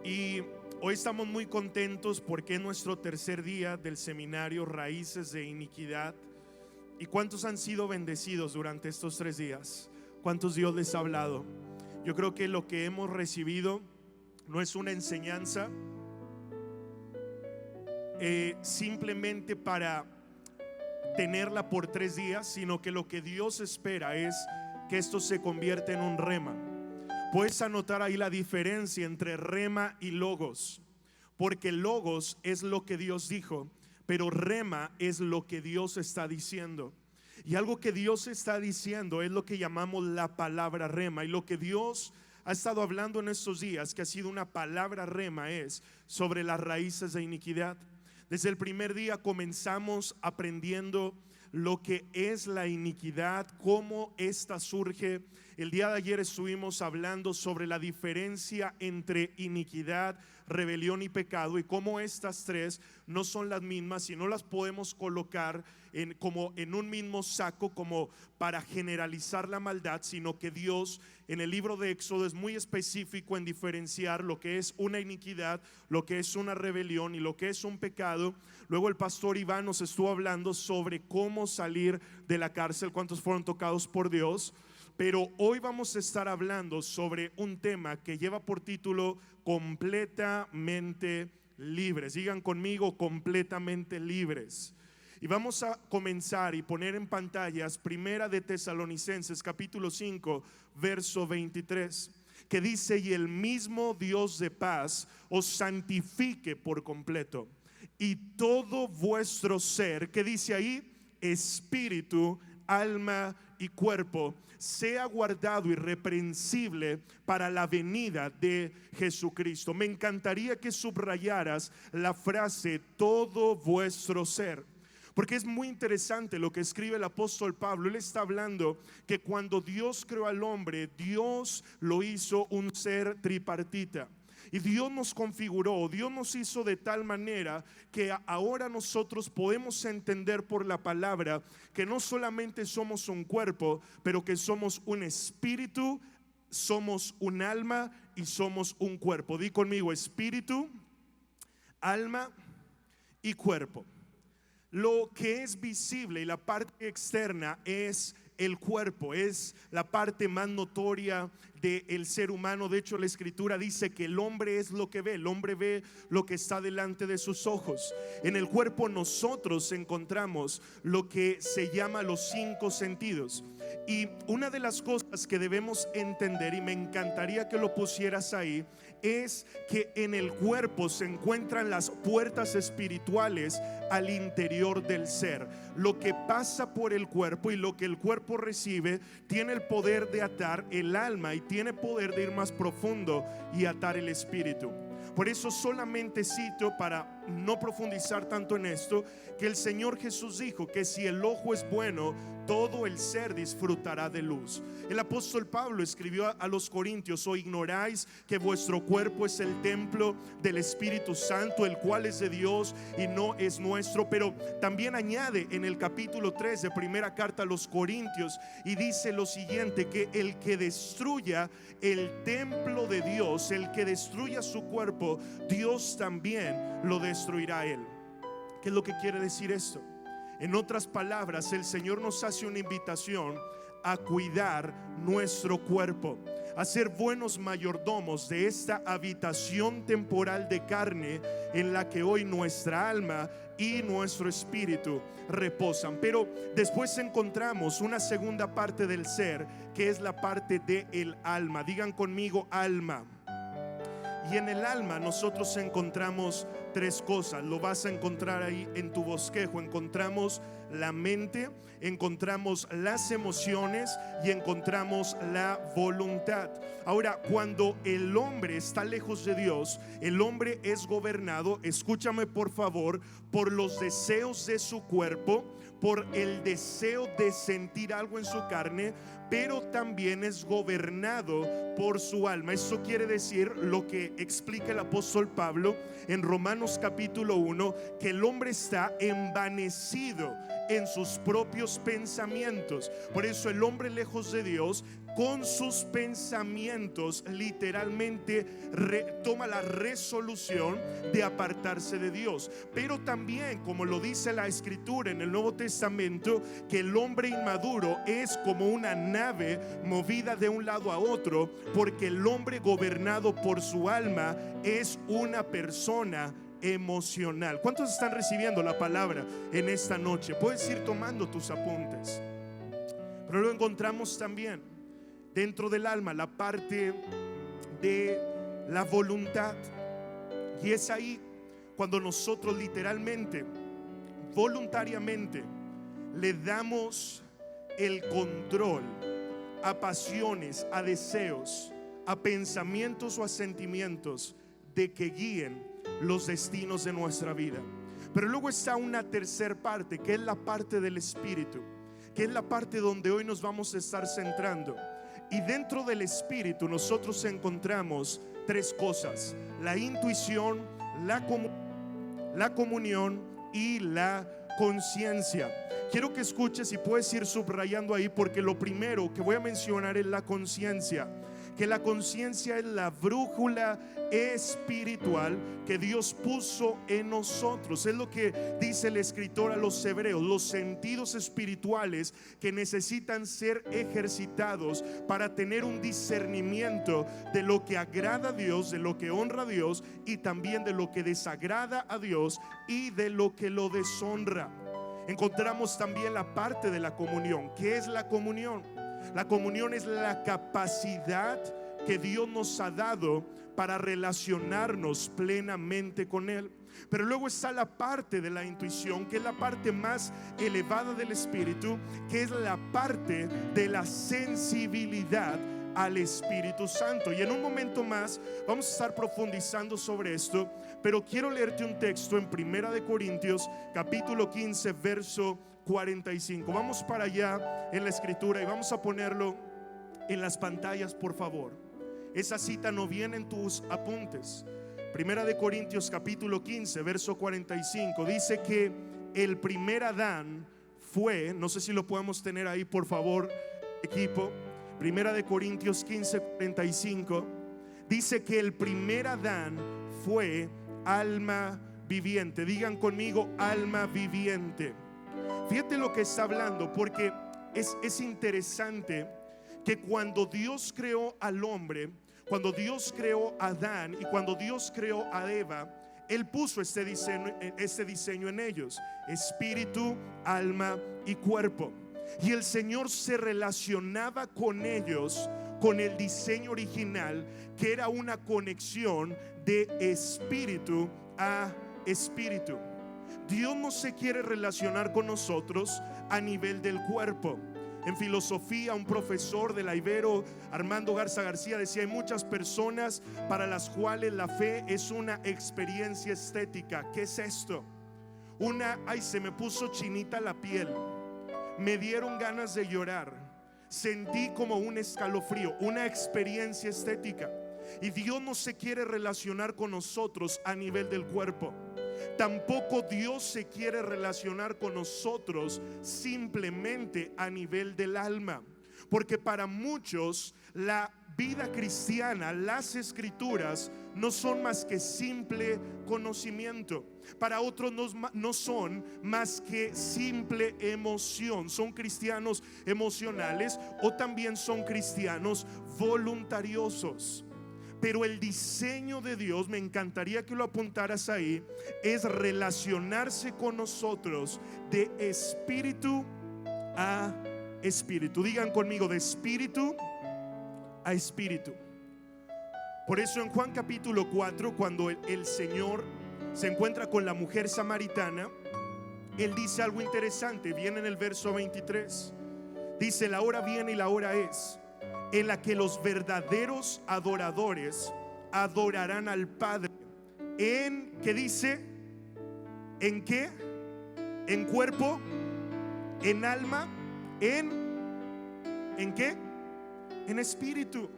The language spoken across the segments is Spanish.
Y hoy estamos muy contentos porque es nuestro tercer día del seminario Raíces de Iniquidad. ¿Y cuántos han sido bendecidos durante estos 3 días? ¿Cuántos Dios les ha hablado? Yo creo que lo que hemos recibido no es una enseñanza simplemente para tenerla por 3 días, sino que lo que Dios espera es que esto se convierta en un rema. Puedes anotar ahí la diferencia entre rema y logos, porque logos es lo que Dios dijo, pero rema es lo que Dios está diciendo. Y algo que Dios está diciendo es lo que llamamos la palabra rema. Y lo que Dios ha estado hablando en estos días, que ha sido una palabra rema, es sobre las raíces de iniquidad. Desde el primer día comenzamos aprendiendo lo que es la iniquidad, cómo esta surge. El día de ayer estuvimos hablando sobre la diferencia entre iniquidad, rebelión y pecado, y cómo estas tres no son las mismas y no las podemos colocar como en un mismo saco, como para generalizar la maldad, sino que Dios en el libro de Éxodo es muy específico en diferenciar lo que es una iniquidad, lo que es una rebelión y lo que es un pecado. Luego el pastor Iván nos estuvo hablando sobre cómo salir de la cárcel. ¿Cuántos fueron tocados por Dios? Pero hoy vamos a estar hablando sobre un tema que lleva por título completamente libres. Digan conmigo, completamente libres. Y vamos a comenzar y poner en pantallas Primera de Tesalonicenses capítulo 5 verso 23, que dice: y el mismo Dios de paz os santifique por completo, y todo vuestro ser, que dice ahí, espíritu, alma y cuerpo, sea guardado irreprensible para la venida de Jesucristo. Me encantaría que subrayaras la frase todo vuestro ser, porque es muy interesante lo que escribe el apóstol Pablo. Él está hablando que cuando Dios creó al hombre, Dios lo hizo un ser tripartita. Y Dios nos configuró, Dios nos hizo de tal manera que ahora nosotros podemos entender por la palabra que no solamente somos un cuerpo, pero que somos un espíritu, somos un alma y somos un cuerpo. Di conmigo: espíritu, alma y cuerpo. Lo que es visible y la parte externa es el cuerpo, es la parte más notoria del ser humano. De hecho, la escritura dice que el hombre es lo que ve, el hombre ve lo que está delante de sus ojos. En el cuerpo nosotros encontramos lo que se llama los 5 sentidos. Y una de las cosas que debemos entender, y me encantaría que lo pusieras ahí, es que en el cuerpo se encuentran las puertas espirituales al interior del ser. Lo que pasa por el cuerpo y lo que el cuerpo recibe tiene el poder de atar el alma y tiene poder de ir más profundo y atar el espíritu. Por eso solamente cito, para no profundizar tanto en esto, que el Señor Jesús dijo que si el ojo es bueno, todo el ser disfrutará de luz. El apóstol Pablo escribió a los Corintios: ¿o ignoráis que vuestro cuerpo es el templo del Espíritu Santo, el cual es de Dios y no es nuestro? Pero también añade en el capítulo 3 de primera carta a los Corintios y dice lo siguiente: que el que destruya el templo de Dios, el que destruya su cuerpo, Dios también lo destruirá a él. ¿Qué es lo que quiere decir esto? En otras palabras, el Señor nos hace una invitación a cuidar nuestro cuerpo, a ser buenos mayordomos de esta habitación temporal de carne en la que hoy nuestra alma y nuestro espíritu reposan. Pero después encontramos una segunda parte del ser, que es la parte del alma. Digan conmigo: alma. Y en el alma nosotros encontramos 3 cosas. Lo vas a encontrar ahí en tu bosquejo. Encontramos la mente, encontramos las emociones y encontramos la voluntad. Ahora, cuando el hombre está lejos de Dios, el hombre es gobernado, escúchame por favor, por los deseos de su cuerpo, por el deseo de sentir algo en su carne, pero también es gobernado por su alma. Eso quiere decir lo que explica el apóstol Pablo en Romanos capítulo 1, que el hombre está envanecido en sus propios pensamientos. Por eso el hombre lejos de Dios con sus pensamientos literalmente toma la resolución de apartarse de Dios. Pero también, como lo dice la Escritura en el Nuevo Testamento, que el hombre inmaduro es como una nave movida de un lado a otro, porque el hombre gobernado por su alma es una persona emocional. ¿Cuántos están recibiendo la palabra en esta noche? Puedes ir tomando tus apuntes. Pero lo encontramos también dentro del alma, la parte de la voluntad. Y es ahí cuando nosotros literalmente, voluntariamente, le damos el control a pasiones, a deseos, a pensamientos o a sentimientos de que guíen los destinos de nuestra vida. Pero luego está una tercer parte, que es la parte del espíritu, que es la parte donde hoy nos vamos a estar centrando. Y dentro del espíritu nosotros encontramos tres cosas: la intuición, la comunión y la conciencia. Quiero que escuches y puedes ir subrayando ahí, porque lo primero que voy a mencionar es la conciencia. Que la conciencia es la brújula espiritual que Dios puso en nosotros. Es lo que dice el escritor a los hebreos: los sentidos espirituales que necesitan ser ejercitados para tener un discernimiento de lo que agrada a Dios, de lo que honra a Dios, y también de lo que desagrada a Dios y de lo que lo deshonra. Encontramos también la parte de la comunión. ¿Qué es la comunión? La comunión es la capacidad que Dios nos ha dado para relacionarnos plenamente con Él. Pero luego está la parte de la intuición, que es la parte más elevada del espíritu, que es la parte de la sensibilidad al Espíritu Santo. Y en un momento más vamos a estar profundizando sobre esto, pero quiero leerte un texto en 1 Corintios capítulo 15 verso 45. Vamos para allá en la escritura y vamos a ponerlo en las pantallas, por favor. Esa cita no viene en tus apuntes. 1 Corintios capítulo 15 verso 45 dice que el primer Adán fue, no sé si lo podemos tener ahí, por favor, equipo. 1 Corintios 15 45 dice que el primer Adán fue alma viviente. Digan conmigo: alma viviente. Fíjate lo que está hablando, porque es interesante que cuando Dios creó al hombre, cuando Dios creó a Adán y cuando Dios creó a Eva, Él puso este diseño en ellos: espíritu, alma y cuerpo. Y el Señor se relacionaba con ellos con el diseño original, que era una conexión de espíritu a espíritu. Dios no se quiere relacionar con nosotros a nivel del cuerpo. En filosofía, un profesor de la Ibero, Armando Garza García, decía: hay muchas personas para las cuales la fe es una experiencia estética. ¿Qué es esto? Ay, se me puso chinita la piel, me dieron ganas de llorar, sentí como un escalofrío, una experiencia estética. Y Dios no se quiere relacionar con nosotros a nivel del cuerpo. Tampoco Dios se quiere relacionar con nosotros simplemente a nivel del alma, porque para muchos la vida cristiana, las escrituras, no son más que simple conocimiento. Para otros no son más que simple emoción. Son cristianos emocionales o también son cristianos voluntariosos. Pero el diseño de Dios, me encantaría que lo apuntaras ahí, es relacionarse con nosotros de espíritu a espíritu. Digan conmigo: de espíritu a espíritu. Por eso en Juan capítulo 4, cuando el Señor se encuentra con la mujer samaritana, Él dice algo interesante. Viene en el verso 23. Dice: la hora viene y la hora es en la que los verdaderos adoradores adorarán al Padre en, ¿qué dice? ¿En qué? En cuerpo, en alma, ¿en qué? En espíritu.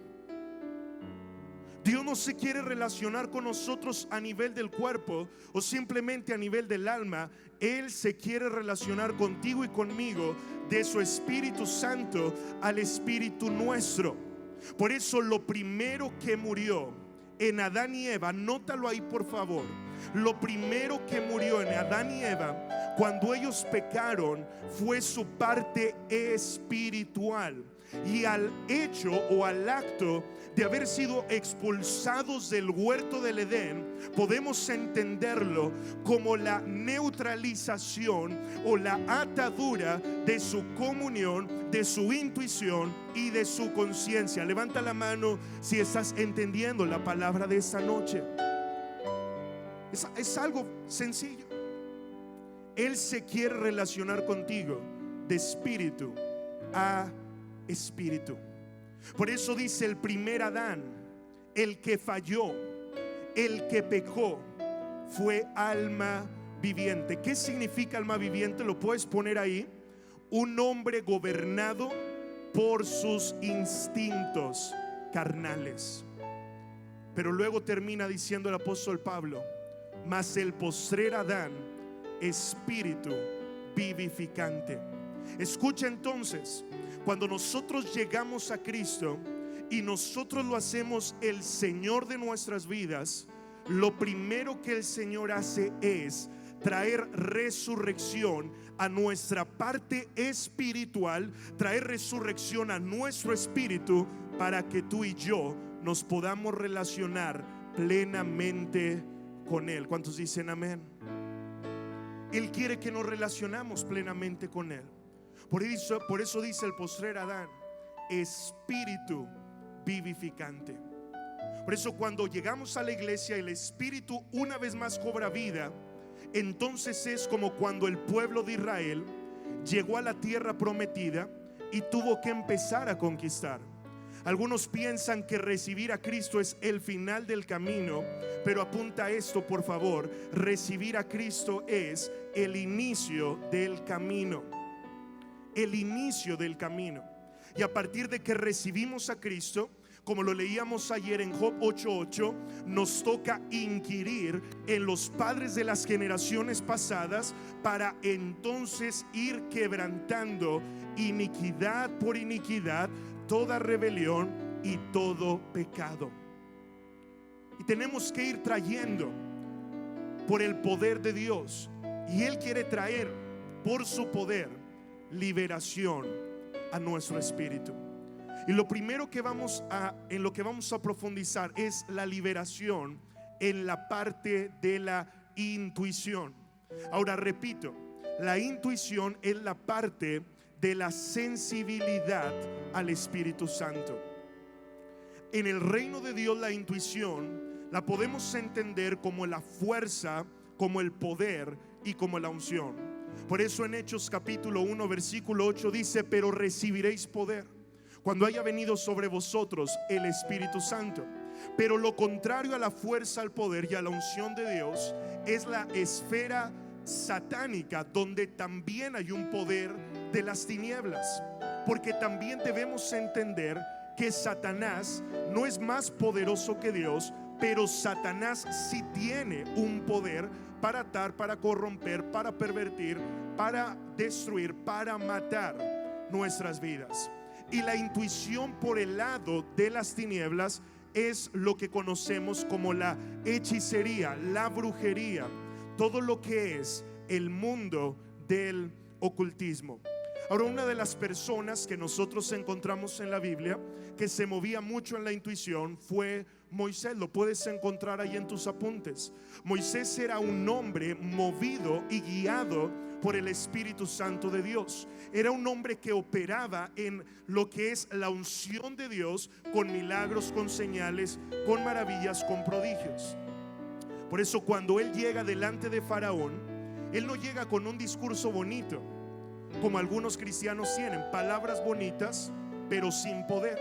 Dios no se quiere relacionar con nosotros a nivel del cuerpo o simplemente a nivel del alma. Él se quiere relacionar contigo y conmigo de su Espíritu Santo al Espíritu nuestro. Por eso lo primero que murió en Adán y Eva, anótalo ahí por favor. Lo primero que murió en Adán y Eva cuando ellos pecaron fue su parte espiritual. Y al hecho o al acto de haber sido expulsados del huerto del Edén, podemos entenderlo como la neutralización o la atadura de su comunión, de su intuición y de su conciencia. Levanta la mano si estás entendiendo la palabra de esta noche. Es algo sencillo. Él se quiere relacionar contigo de espíritu a espíritu. Por eso dice el primer Adán, el que falló, el que pecó, fue alma viviente. ¿Qué significa alma viviente? Lo puedes poner ahí. Un hombre gobernado por sus instintos carnales. Pero luego termina diciendo el apóstol Pablo: mas el postrer Adán, espíritu vivificante. Escucha entonces, cuando nosotros llegamos a Cristo y nosotros lo hacemos el Señor de nuestras vidas, lo primero que el Señor hace es traer resurrección a nuestra parte espiritual, traer resurrección a nuestro espíritu, para que tú y yo nos podamos relacionar plenamente con Él. ¿Cuántos dicen amén? Él quiere que nos relacionamos plenamente con Él. Por eso dice el postrer Adán, espíritu vivificante. Por eso cuando llegamos a la iglesia, el espíritu una vez más cobra vida. Entonces es como cuando el pueblo de Israel llegó a la tierra prometida y tuvo que empezar a conquistar. Algunos piensan que recibir a Cristo es el final del camino, pero apunta a esto por favor: recibir a Cristo es el inicio del camino. El inicio del camino. Y a partir de que recibimos a Cristo, como lo leíamos ayer en Job 8:8, nos toca inquirir en los padres de las generaciones pasadas para entonces ir quebrantando iniquidad por iniquidad, toda rebelión y todo pecado. Y tenemos que ir trayendo por el poder de Dios, y Él quiere traer por su poder liberación a nuestro espíritu. Y lo primero que en lo que vamos a profundizar es la liberación en la parte de la intuición. Ahora repito, la intuición es la parte de la sensibilidad al Espíritu Santo. En el reino de Dios, la intuición la podemos entender como la fuerza, como el poder y como la unción. Por eso en Hechos capítulo 1 versículo 8 dice: pero recibiréis poder cuando haya venido sobre vosotros el Espíritu Santo. Pero lo contrario a la fuerza, al poder y a la unción de Dios es la esfera satánica, donde también hay un poder de las tinieblas. Porque también debemos entender que Satanás no es más poderoso que Dios, pero Satanás sí tiene un poder para atar, para corromper, para pervertir, para destruir, para matar nuestras vidas. Y la intuición por el lado de las tinieblas es lo que conocemos como la hechicería, la brujería, todo lo que es el mundo del ocultismo. Ahora, una de las personas que nosotros encontramos en la Biblia que se movía mucho en la intuición fue Moisés. Lo puedes encontrar ahí en tus apuntes. Moisés era un hombre movido y guiado por el Espíritu Santo de Dios. Era un hombre que operaba en lo que es la unción de Dios, con milagros, con señales, con maravillas, con prodigios. Por eso cuando él llega delante de Faraón, él no llega con un discurso bonito como algunos cristianos tienen, palabras bonitas pero sin poder.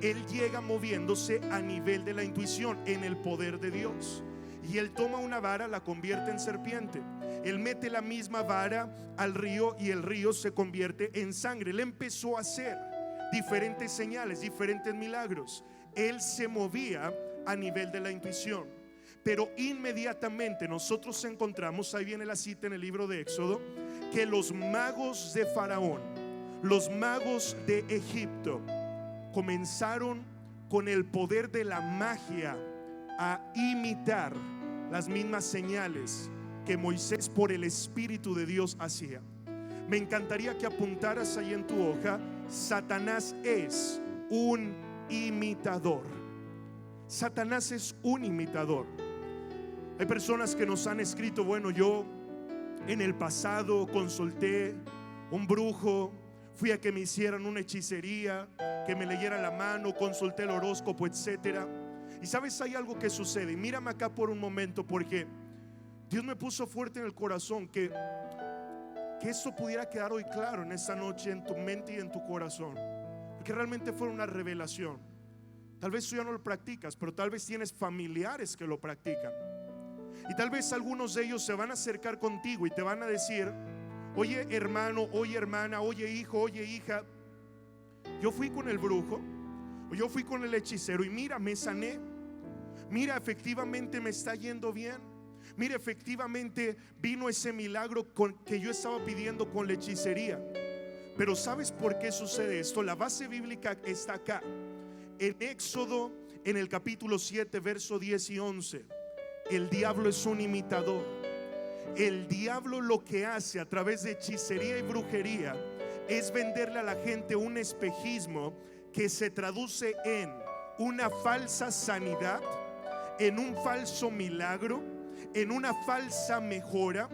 Él llega moviéndose a nivel de la intuición, en el poder de Dios. Y él toma una vara, la convierte en serpiente. Él mete la misma vara al río y el río se convierte en sangre. Él empezó a hacer diferentes señales, diferentes milagros. Él se movía a nivel de la intuición. Pero inmediatamente nosotros encontramos, ahí viene la cita en el libro de Éxodo, que los magos de Faraón, los magos de Egipto, comenzaron con el poder de la magia a imitar las mismas señales que Moisés por el Espíritu de Dios hacía. Me encantaría que apuntaras ahí en tu hoja: Satanás es un imitador. Satanás es un imitador. Hay personas que nos han escrito: bueno, yo en el pasado consulté un brujo, fui a que me hicieran una hechicería, que me leyeran la mano, consulté el horóscopo, etcétera. Y sabes, hay algo que sucede, y mírame acá por un momento, porque Dios me puso fuerte en el corazón que eso pudiera quedar hoy claro en esta noche en tu mente y en tu corazón, porque realmente fue una revelación. Tal vez tú ya no lo practicas, pero tal vez tienes familiares que lo practican, y tal vez algunos de ellos se van a acercar contigo y te van a decir: oye hermano, oye hermana, oye hijo, oye hija, yo fui con el brujo, o yo fui con el hechicero, y mira, me sané. Mira, efectivamente me está yendo bien. Mira, efectivamente vino ese milagro que yo estaba pidiendo con la hechicería. Pero ¿sabes por qué sucede esto? La base bíblica está acá, en Éxodo, en el capítulo 7, verso 10 y 11. El diablo es un imitador. El diablo lo que hace a través de hechicería y brujería es venderle a la gente un espejismo que se traduce en una falsa sanidad, en un falso milagro, en una falsa mejora,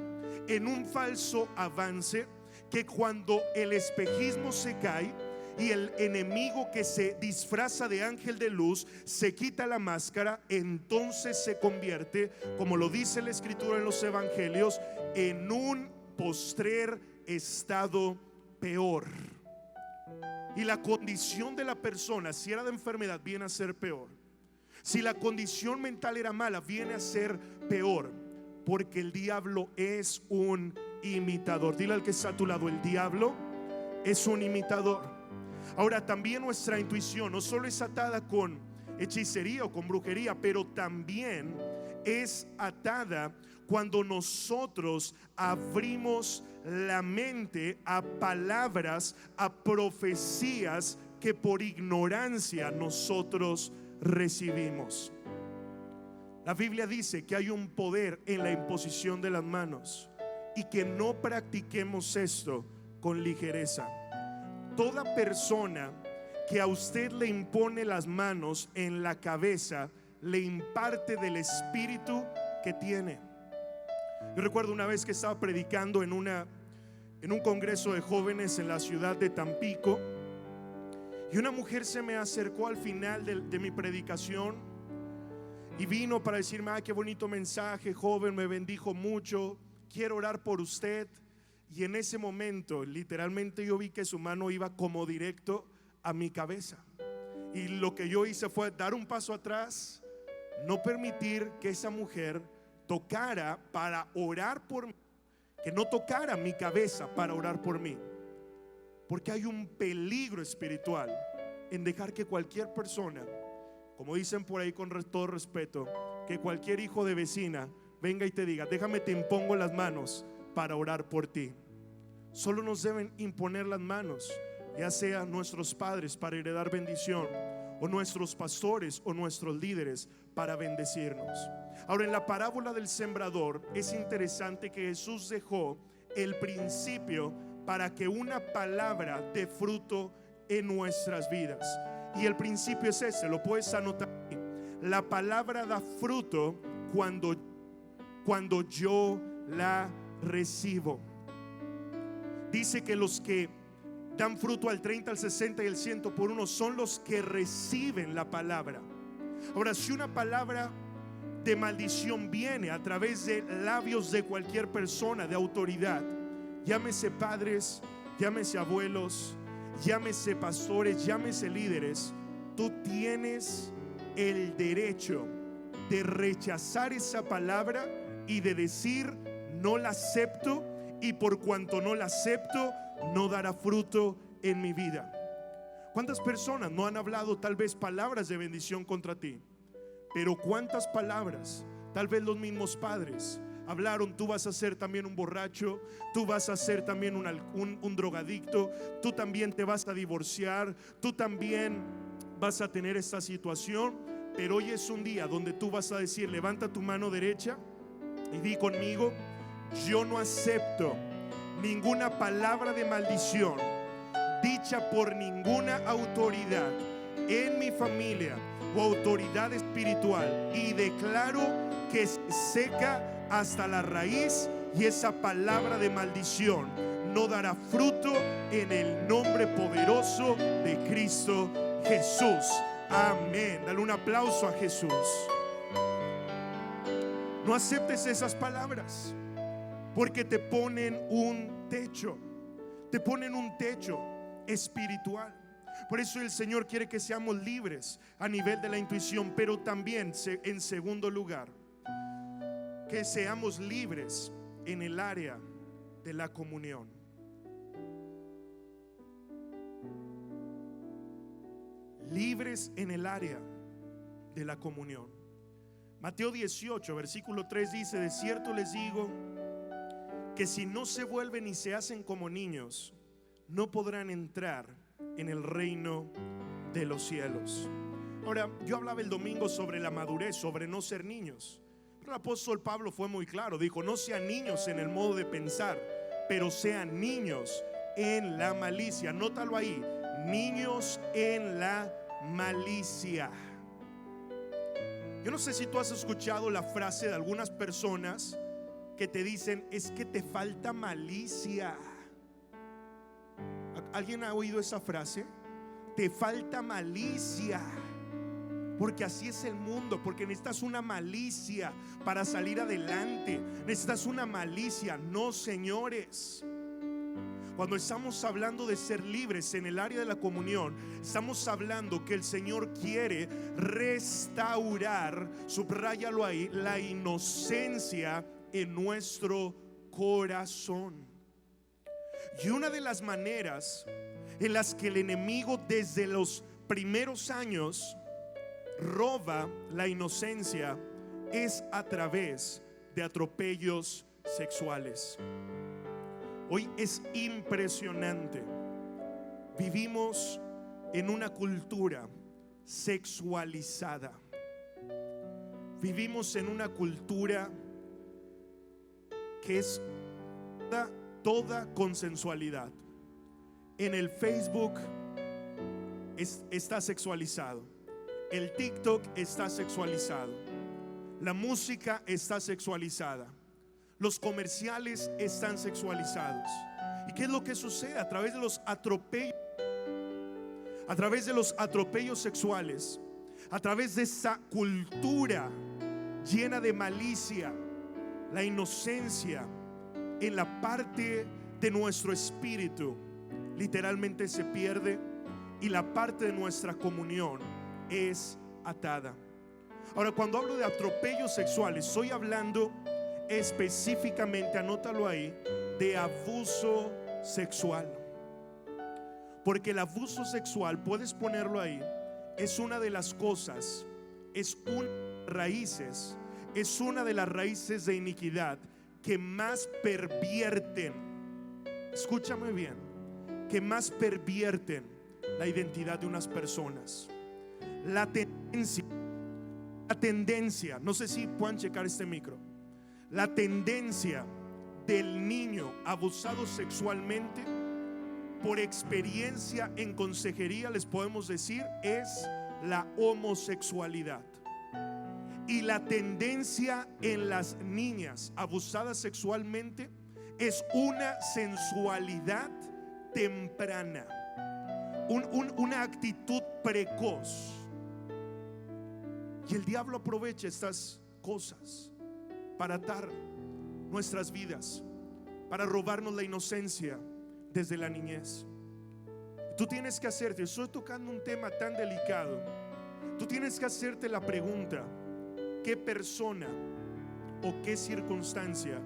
en un falso avance, que cuando el espejismo se cae y el enemigo que se disfraza de ángel de luz se quita la máscara, entonces se convierte, como lo dice la escritura en los evangelios, en un postrer estado peor. Y la condición de la persona, si era de enfermedad, viene a ser peor. Si la condición mental era mala, viene a ser peor, porque el diablo es un imitador. Dile al que está a tu lado: el diablo es un imitador. Ahora, también nuestra intuición no solo es atada con hechicería o con brujería, pero también es atada cuando nosotros abrimos la mente a palabras, a profecías que por ignorancia nosotros recibimos. La Biblia dice que hay un poder en la imposición de las manos y que no practiquemos esto con ligereza. Toda persona que a usted le impone las manos en la cabeza le imparte del espíritu que tiene. Yo recuerdo una vez que estaba predicando en un congreso de jóvenes en la ciudad de Tampico, y una mujer se me acercó al final de mi predicación y vino para decirme: qué bonito mensaje, joven, me bendijo mucho, quiero orar por usted. Y en ese momento literalmente yo vi que su mano iba como directo a mi cabeza, y lo que yo hice fue dar un paso atrás, no permitir que esa mujer tocara para orar por mí, que no tocara mi cabeza para orar por mí, porque hay un peligro espiritual en dejar que cualquier persona, como dicen por ahí con todo respeto, que cualquier hijo de vecina venga y te diga: déjame te impongo las manos para orar por ti. Solo nos deben imponer las manos, ya sea nuestros padres para heredar bendición, o nuestros pastores o nuestros líderes para bendecirnos. Ahora, en la parábola del sembrador es interesante que Jesús dejó el principio para que una palabra dé fruto en nuestras vidas, y el principio es ese, lo puedes anotar. La palabra da fruto cuando yo la recibo. Dice que los que dan fruto al 30, al 60 y al 100 por uno son los que reciben la palabra. Ahora, si una palabra de maldición viene a través de labios de cualquier persona de autoridad, llámese padres, llámese abuelos, llámese pastores, llámese líderes, tú tienes el derecho de rechazar esa palabra y de decir: no la acepto, y por cuanto no la acepto, no dará fruto en mi vida. ¿Cuántas personas no han hablado tal vez palabras de bendición contra ti, Pero cuántas palabras, tal vez los mismos padres hablaron: tú vas a ser también un borracho, tú vas a ser también un drogadicto, tú también te vas a divorciar, tú también vas a tener esta situación. Pero hoy es un día donde tú vas a decir: levanta tu mano derecha y di conmigo: yo no acepto ninguna palabra de maldición dicha por ninguna autoridad en mi familia o autoridad espiritual, y declaro que se seca hasta la raíz, y esa palabra de maldición no dará fruto en el nombre poderoso de Cristo Jesús. Amén. Dale un aplauso a Jesús. No aceptes esas palabras, porque te ponen un techo, te ponen un techo espiritual. Por eso el Señor quiere que seamos libres a nivel de la intuición, pero también, en segundo lugar, que seamos libres en el área de la comunión. Libres en el área de la comunión. Mateo 18, versículo 3 dice: de cierto les digo que si no se vuelven y se hacen como niños, no podrán entrar en el reino de los cielos. Ahora, yo hablaba el domingo sobre la madurez, sobre no ser niños. Pero el apóstol Pablo fue muy claro, dijo: no sean niños en el modo de pensar, pero sean niños en la malicia. Nótalo ahí: niños en la malicia. Yo no sé si tú has escuchado la frase de algunas personas que te dicen: es que te falta malicia. ¿Alguien ha oído esa frase? Te falta malicia. Porque así es el mundo, porque necesitas una malicia para salir adelante, necesitas una malicia. No, señores. Cuando estamos hablando de ser libres en el área de la comunión, estamos hablando que el Señor quiere restaurar, subráyalo ahí, la inocencia en nuestro corazón. Y una de las maneras en las que el enemigo desde los primeros años roba la inocencia es a través de atropellos sexuales. Hoy es impresionante. Vivimos en una cultura sexualizada. Vivimos en una cultura que es toda consensualidad. En el Facebook está sexualizado. El TikTok está sexualizado. La música está sexualizada. Los comerciales están sexualizados. ¿Y qué es lo que sucede? A través de los atropellos sexuales, a través de esa cultura llena de malicia, la inocencia en la parte de nuestro espíritu literalmente se pierde, y la parte de nuestra comunión es atada. Ahora, cuando hablo de atropellos sexuales, estoy hablando específicamente, anótalo ahí, de abuso sexual. Porque el abuso sexual, puedes ponerlo ahí, es una de las cosas, es una de las raíces de iniquidad que más pervierten, escúchame bien, que más pervierten la identidad de unas personas. La tendencia, no sé si puedan checar este micro. La tendencia del niño abusado sexualmente, por experiencia en consejería les podemos decir, es la homosexualidad. Y la tendencia en las niñas abusadas sexualmente es una sensualidad temprana, una actitud precoz. Y el diablo aprovecha estas cosas para atar nuestras vidas, para robarnos la inocencia desde la niñez. Tú tienes que hacerte, estoy tocando un tema tan delicado, tú tienes que hacerte la pregunta: ¿qué persona o qué circunstancia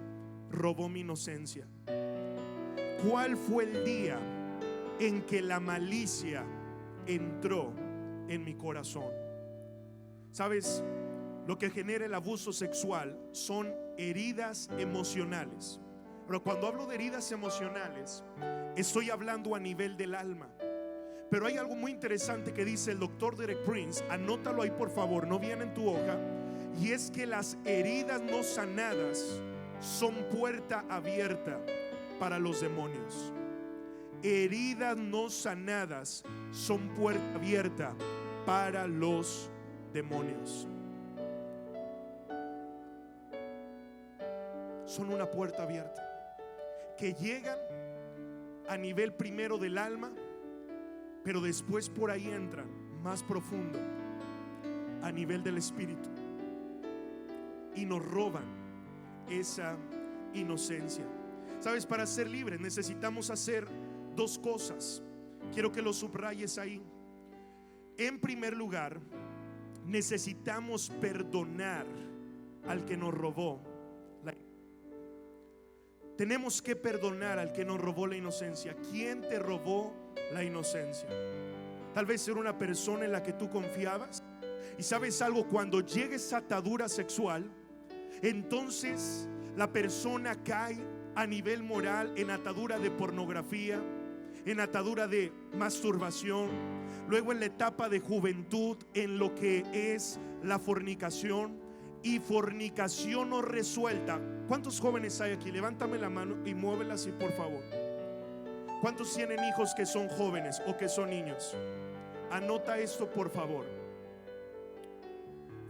robó mi inocencia? ¿Cuál fue el día en que la malicia entró en mi corazón? Sabes, lo que genera el abuso sexual son heridas emocionales. Pero cuando hablo de heridas emocionales, estoy hablando a nivel del alma. Pero hay algo muy interesante que dice el doctor Derek Prince, anótalo ahí por favor, no viene en tu hoja, y es que las heridas no sanadas son puerta abierta para los demonios. Heridas no sanadas son puerta abierta para los demonios. Son una puerta abierta que llegan a nivel primero del alma, pero después por ahí entran más profundo a nivel del espíritu y nos roban esa inocencia. Sabes, para ser libres necesitamos hacer dos cosas. Quiero que lo subrayes ahí. En primer lugar, necesitamos perdonar al que nos robó tenemos que perdonar al que nos robó la inocencia. ¿Quién te robó la inocencia? Tal vez era una persona en la que tú confiabas. Y sabes algo, cuando llegue esa atadura sexual, entonces la persona cae a nivel moral en atadura de pornografía, en atadura de masturbación, luego en la etapa de juventud en lo que es la fornicación. Y fornicación no resuelta. ¿Cuántos jóvenes hay aquí? Levántame la mano y muévela así, por favor. ¿Cuántos tienen hijos que son jóvenes o que son niños? Anota esto, por favor.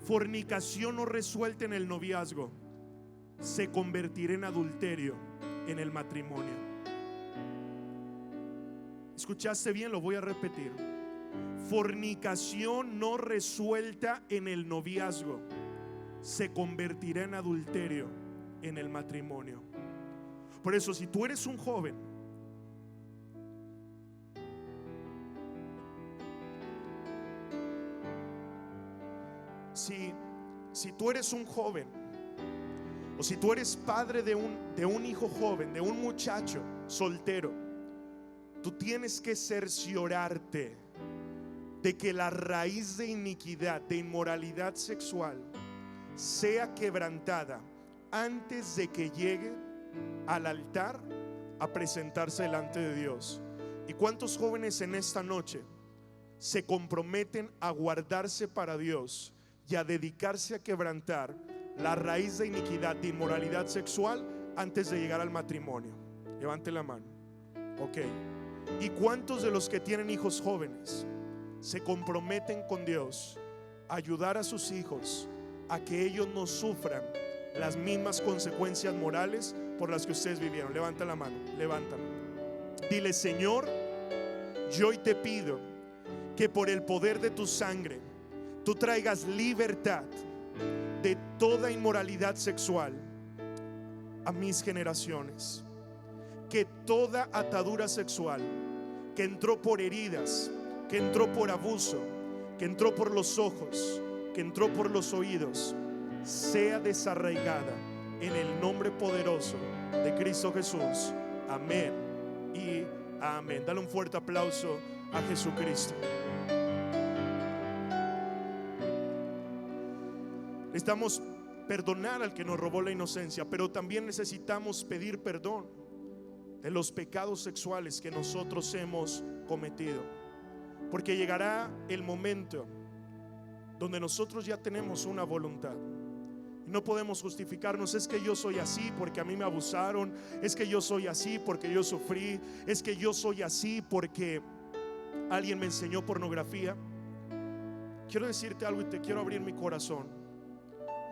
Fornicación no resuelta en el noviazgo se convertirá en adulterio en el matrimonio. ¿Escuchaste bien? Lo voy a repetir. Fornicación no resuelta en el noviazgo se convertirá en adulterio en el matrimonio. Por eso, si tú eres un joven, si tú eres un joven, o si tú eres padre de un hijo joven, de un muchacho soltero, tú tienes que cerciorarte de que la raíz de iniquidad, de inmoralidad sexual, sea quebrantada antes de que llegue al altar a presentarse delante de Dios. ¿Y cuántos jóvenes en esta noche se comprometen a guardarse para Dios y a dedicarse a quebrantar la raíz de iniquidad, de inmoralidad sexual antes de llegar al matrimonio? Levante la mano. Ok. ¿Y cuántos de los que tienen hijos jóvenes se comprometen con Dios a ayudar a sus hijos a que ellos no sufran las mismas consecuencias morales por las que ustedes vivieron? Levanta la mano, levántala. Dile: Señor, yo hoy te pido que por el poder de tu sangre tú traigas libertad de toda inmoralidad sexual a mis generaciones. Que toda atadura sexual que entró por heridas, que entró por abuso, que entró por los ojos, que entró por los oídos, sea desarraigada en el nombre poderoso de Cristo Jesús. Amén y amén. Dale un fuerte aplauso a Jesucristo. Necesitamos perdonar al que nos robó la inocencia, pero también necesitamos pedir perdón de los pecados sexuales que nosotros hemos cometido, porque llegará el momento donde nosotros ya tenemos una voluntad y no podemos justificarnos. Es que yo soy así porque a mí me abusaron, es que yo soy así porque yo sufrí, es que yo soy así porque alguien me enseñó pornografía. Quiero decirte algo y te quiero abrir mi corazón.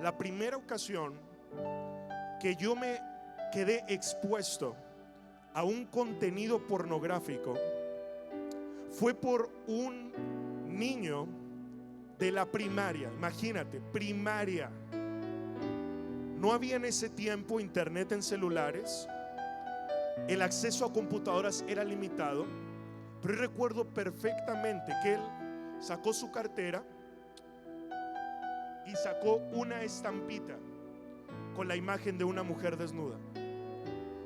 La primera ocasión que yo me quedé expuesto a un contenido pornográfico fue por un niño de la primaria. Imagínate, primaria. No había en ese tiempo internet en celulares, el acceso a computadoras era limitado, pero yo recuerdo perfectamente que él sacó su cartera y sacó una estampita con la imagen de una mujer desnuda.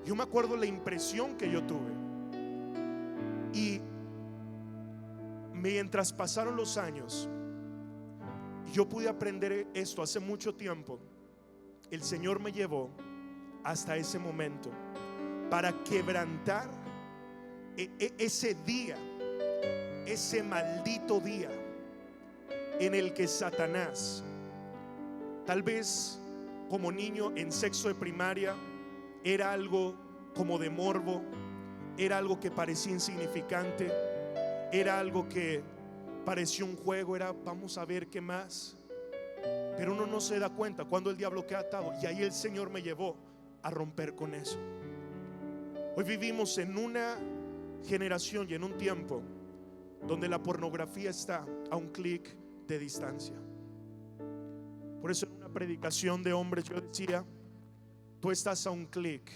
Yo me acuerdo la impresión que yo tuve. Y mientras pasaron los años, Yo pude aprender esto hace mucho tiempo. El Señor me llevó hasta ese momento para quebrantar ese día, ese maldito día en el que Satanás, tal vez como niño en sexto de primaria, era algo como de morbo, era algo que parecía insignificante, era algo que parecía un juego, era vamos a ver qué más. Pero uno no se da cuenta cuando el diablo queda atado, y ahí el Señor me llevó a romper con eso. Hoy vivimos en una generación y en un tiempo donde la pornografía está a un clic de distancia. Por eso en una predicación de hombres yo decía: tú estás a un clic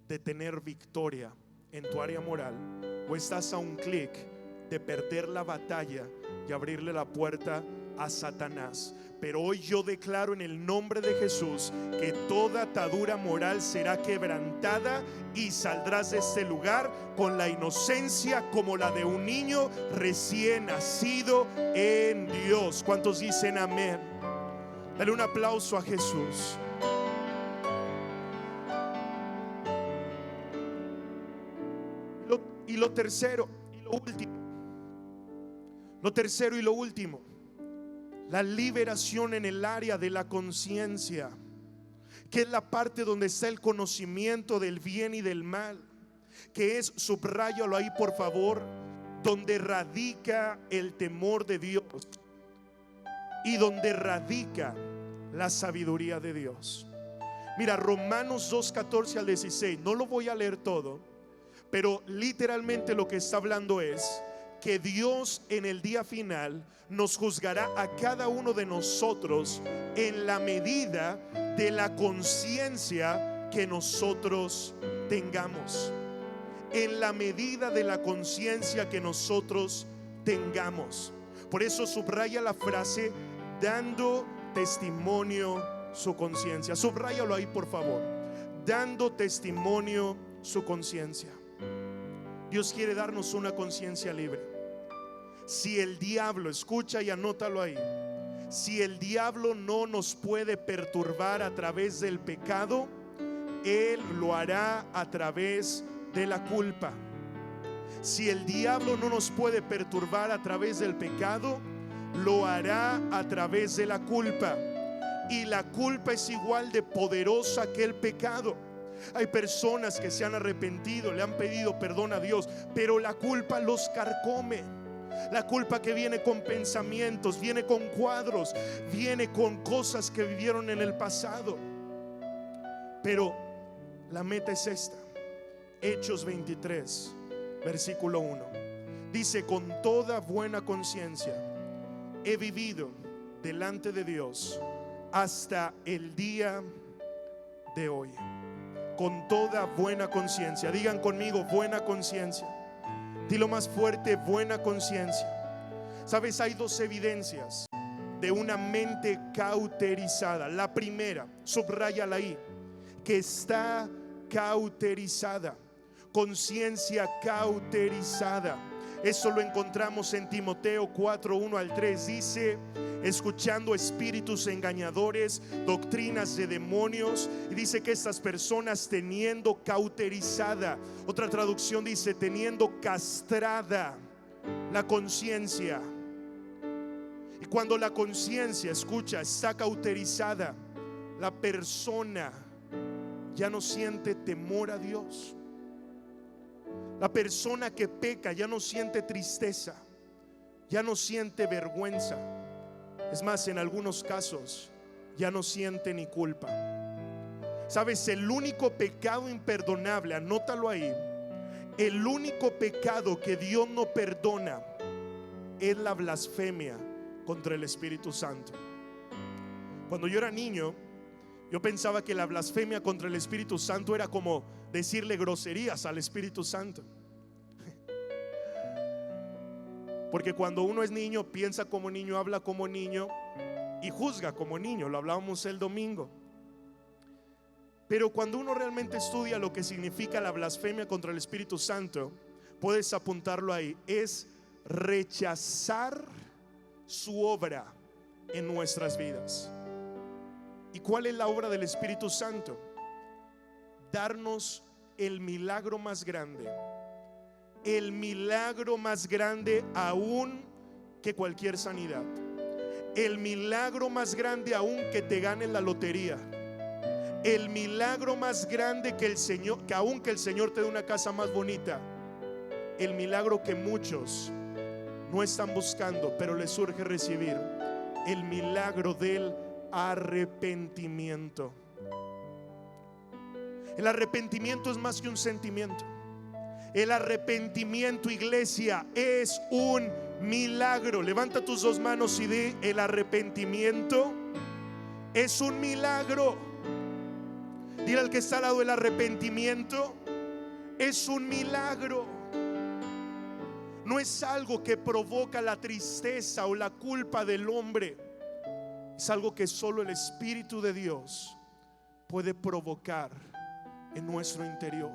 de tener victoria en tu área moral, o estás a un clic de perder la batalla y abrirle la puerta a Satanás. Pero hoy yo declaro en el nombre de Jesús que toda atadura moral será quebrantada y saldrás de este lugar con la inocencia como la de un niño recién nacido en Dios. ¿Cuántos dicen amén? Dale un aplauso a Jesús. Y lo tercero y lo último. Lo tercero y lo último, la liberación en el área de la conciencia, que es la parte donde está el conocimiento del bien y del mal, que es, subráyalo ahí por favor, donde radica el temor de Dios y donde radica la sabiduría de Dios. Mira, Romanos 2:14 al 16, no lo voy a leer todo, pero literalmente lo que está hablando es que Dios en el día final nos juzgará a cada uno de nosotros en la medida de la conciencia que nosotros tengamos. En la medida de la conciencia que nosotros tengamos. Por eso subraya la frase: dando testimonio su conciencia. Subráyalo ahí por favor. Dando testimonio su conciencia. Dios quiere darnos una conciencia libre. Si el diablo, escucha y anótalo ahí, si el diablo no nos puede perturbar a través del pecado, él lo hará a través de la culpa. Si el diablo no nos puede perturbar a través del pecado, lo hará a través de la culpa. Y la culpa es igual de poderosa que el pecado. Hay personas que se han arrepentido, le han pedido perdón a Dios, pero la culpa los carcome. La culpa que viene con pensamientos, viene con cuadros, viene con cosas que vivieron en el pasado. Pero la meta es esta. Hechos 23, versículo 1. Dice: con toda buena conciencia he vivido delante de Dios hasta el día de hoy. Con toda buena conciencia. Digan conmigo: buena conciencia. Dilo más fuerte: buena conciencia. Sabes, hay dos evidencias de una mente cauterizada. La primera, subráyala ahí, que está cauterizada. Conciencia cauterizada. Eso lo encontramos en Timoteo 4:1 al 3. Dice: escuchando espíritus engañadores, doctrinas de demonios. Y dice que estas personas teniendo cauterizada, otra traducción dice teniendo castrada la conciencia. Y cuando la conciencia, escucha, está cauterizada, la persona ya no siente temor a Dios. La persona que peca ya no siente tristeza, ya no siente vergüenza. Es más, en algunos casos ya no siente ni culpa. Sabes, el único pecado imperdonable, anótalo ahí, el único pecado que Dios no perdona es la blasfemia contra el Espíritu Santo. Cuando yo era niño, yo pensaba que la blasfemia contra el Espíritu Santo era como decirle groserías al Espíritu Santo. Porque cuando uno es niño, piensa como niño, habla como niño y juzga como niño. Lo hablábamos el domingo. Pero cuando uno realmente estudia lo que significa la blasfemia contra el Espíritu Santo, puedes apuntarlo ahí. Es rechazar su obra en nuestras vidas. ¿Y cuál es la obra del Espíritu Santo? Darnos el milagro más grande, el milagro más grande aún que cualquier sanidad, el milagro más grande aún que te ganes la lotería, el milagro más grande que aún que el Señor te dé una casa más bonita, el milagro que muchos no están buscando pero les surge recibir, el milagro del arrepentimiento. El arrepentimiento es más que un sentimiento. El arrepentimiento, iglesia, es un milagro. Levanta tus dos manos y di: el arrepentimiento es un milagro. Dile al que está al lado: el arrepentimiento es un milagro. No es algo que provoca la tristeza o la culpa del hombre. Es algo que solo el Espíritu de Dios puede provocar en nuestro interior.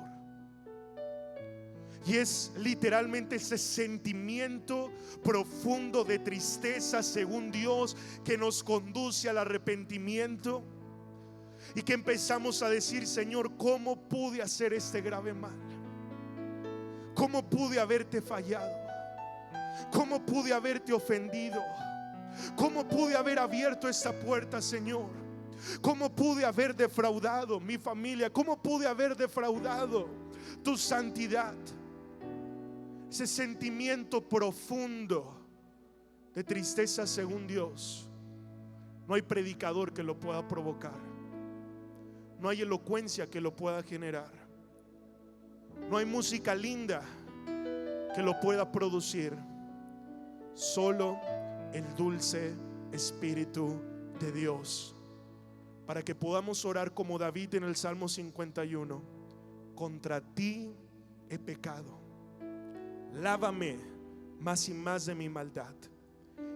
Y es literalmente ese sentimiento profundo de tristeza según Dios que nos conduce al arrepentimiento, y que empezamos a decir: Señor, ¿cómo pude hacer este grave mal? ¿Cómo pude haberte fallado? ¿Cómo pude haberte ofendido? ¿Cómo pude haber abierto esta puerta, Señor? ¿Cómo pude haber defraudado mi familia? ¿Cómo pude haber defraudado tu santidad? Ese sentimiento profundo de tristeza según Dios, no hay predicador que lo pueda provocar, no hay elocuencia que lo pueda generar, no hay música linda que lo pueda producir. Solo el dulce Espíritu de Dios, para que podamos orar como David en el Salmo 51: contra ti he pecado, lávame más y más de mi maldad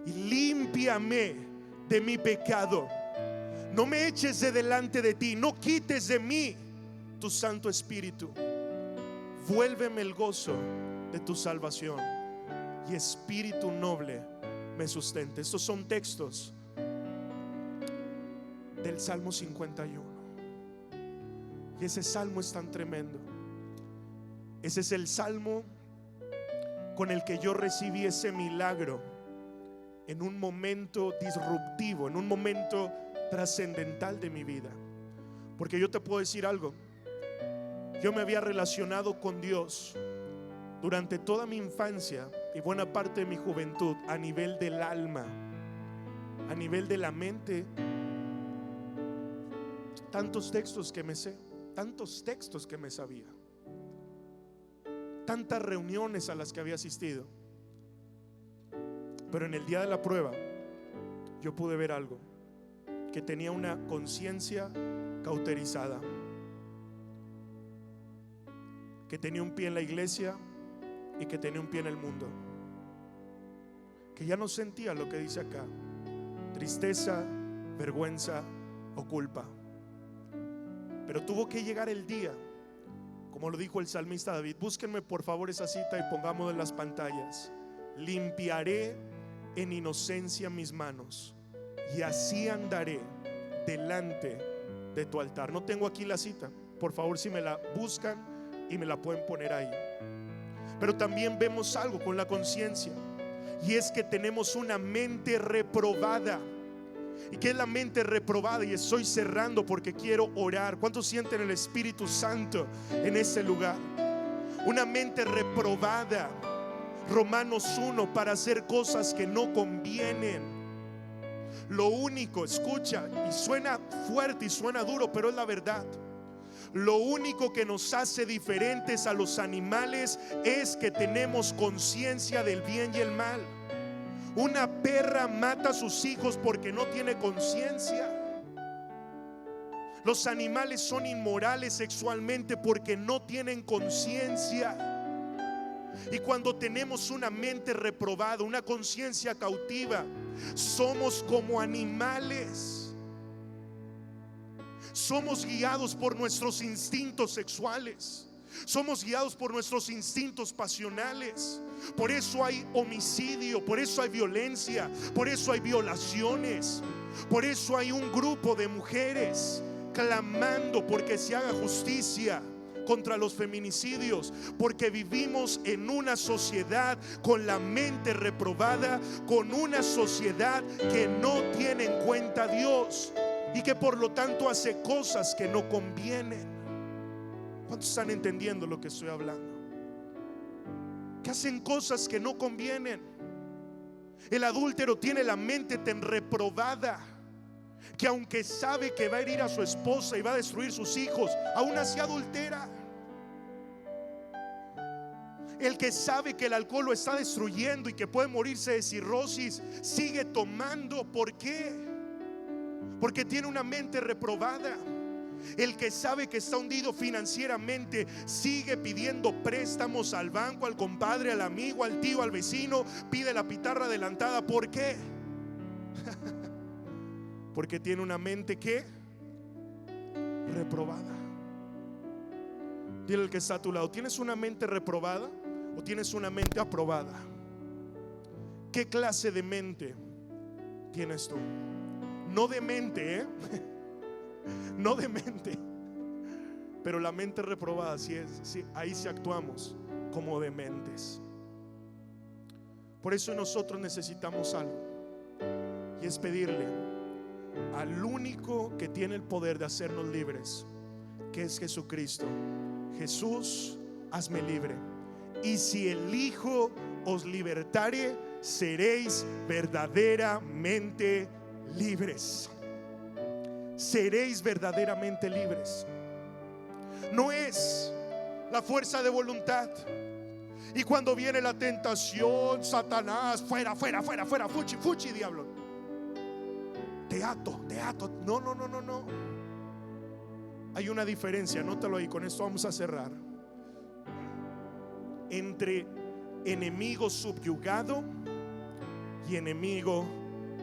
y límpiame de mi pecado. No me eches de delante de ti, no quites de mí tu Santo Espíritu. Vuélveme el gozo de tu salvación y espíritu noble me sustente. Estos son textos del Salmo 51. Y ese salmo es tan tremendo. Ese es el salmo con el que yo recibí ese milagro en un momento disruptivo, en un momento trascendental de mi vida. Porque yo te puedo decir algo: yo me había relacionado con Dios durante toda mi infancia y buena parte de mi juventud a nivel del alma, a nivel de la mente. Tantos textos que me sé, tantos textos que me sabía, tantas reuniones a las que había asistido. Pero en el día de la prueba yo pude ver algo: que tenía una conciencia cauterizada, que tenía un pie en la iglesia y que tenía un pie en el mundo, que ya no sentía lo que dice acá: tristeza, vergüenza o culpa. Pero tuvo que llegar el día, como lo dijo el salmista David. Búsquenme por favor esa cita y pongámosla en las pantallas: limpiaré en inocencia mis manos y así andaré delante de tu altar. No tengo aquí la cita, por favor, si me la buscan y me la pueden poner ahí. Pero también vemos algo con la conciencia, y es que tenemos una mente reprobada. ¿Y qué es la mente reprobada? Y estoy cerrando porque quiero orar. ¿Cuántos sienten el Espíritu Santo en ese lugar? Una mente reprobada, Romanos 1, para hacer cosas que no convienen. Lo único, escucha, y suena fuerte y suena duro, pero es la verdad: lo único que nos hace diferentes a los animales es que tenemos conciencia del bien y el mal. Una perra mata a sus hijos porque no tiene conciencia. Los animales son inmorales sexualmente porque no tienen conciencia. Y cuando tenemos una mente reprobada, una conciencia cautiva, somos como animales. Somos guiados por nuestros instintos sexuales. Somos guiados por nuestros instintos pasionales. Por eso hay homicidio, por eso hay violencia, por eso hay violaciones. Por eso hay un grupo de mujeres clamando porque se haga justicia contra los feminicidios, porque vivimos en una sociedad con la mente reprobada, con una sociedad que no tiene en cuenta a Dios y que por lo tanto hace cosas que no convienen. ¿Cuántos están entendiendo lo que estoy hablando? Que hacen cosas que no convienen. El adúltero tiene la mente tan reprobada que aunque sabe que va a herir a su esposa y va a destruir sus hijos, aún así adultera. El que sabe que el alcohol lo está destruyendo y que puede morirse de cirrosis, sigue tomando. ¿Por qué? Porque tiene una mente reprobada. El que sabe que está hundido financieramente sigue pidiendo préstamos al banco, al compadre, al amigo, al tío, al vecino. Pide la pitarra adelantada. ¿Por qué? Porque tiene una mente ¿qué? Reprobada. Dile al que está a tu lado: ¿tienes una mente reprobada o tienes una mente aprobada? ¿Qué clase de mente tienes tú? No de mente, no de mente, pero la mente reprobada, sí, ahí sí actuamos como dementes. Por eso nosotros necesitamos algo, y es pedirle al único que tiene el poder de hacernos libres, que es Jesucristo. Jesús, hazme libre, y si el Hijo os libertare, seréis verdaderamente libres. Seréis verdaderamente libres. No es la fuerza de voluntad. Y cuando viene la tentación, Satanás, fuera, fuera, fuera, fuera, fuchi, fuchi, diablo, te ato, te ato. No, no, no, no, no. Hay una diferencia, anótalo ahí, con esto vamos a cerrar. Entre enemigo subyugado y enemigo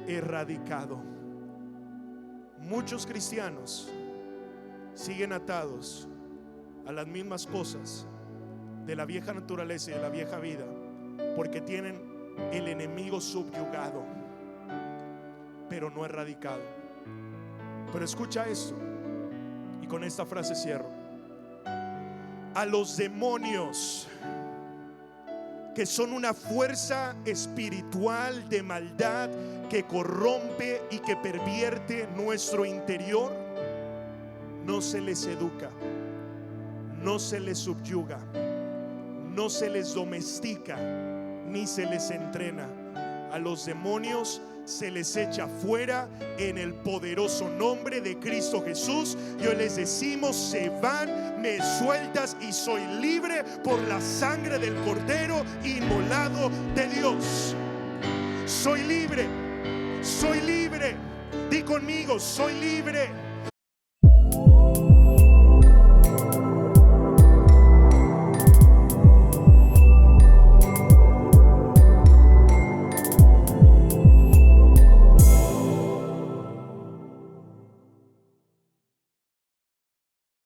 erradicado. Muchos cristianos siguen atados a las mismas cosas de la vieja naturaleza y de la vieja vida, porque tienen el enemigo subyugado, pero no erradicado. Pero escucha esto, y con esta frase cierro. A los demonios, que son una fuerza espiritual de maldad que corrompe y que pervierte nuestro interior, no se les educa, no se les subyuga, no se les domestica, ni se les entrena. A los demonios se les echa fuera en el poderoso nombre de Cristo Jesús. Y hoy les decimos: se van, me sueltas y soy libre por la sangre del Cordero inmolado de Dios. Soy libre, soy libre. Di conmigo: soy libre.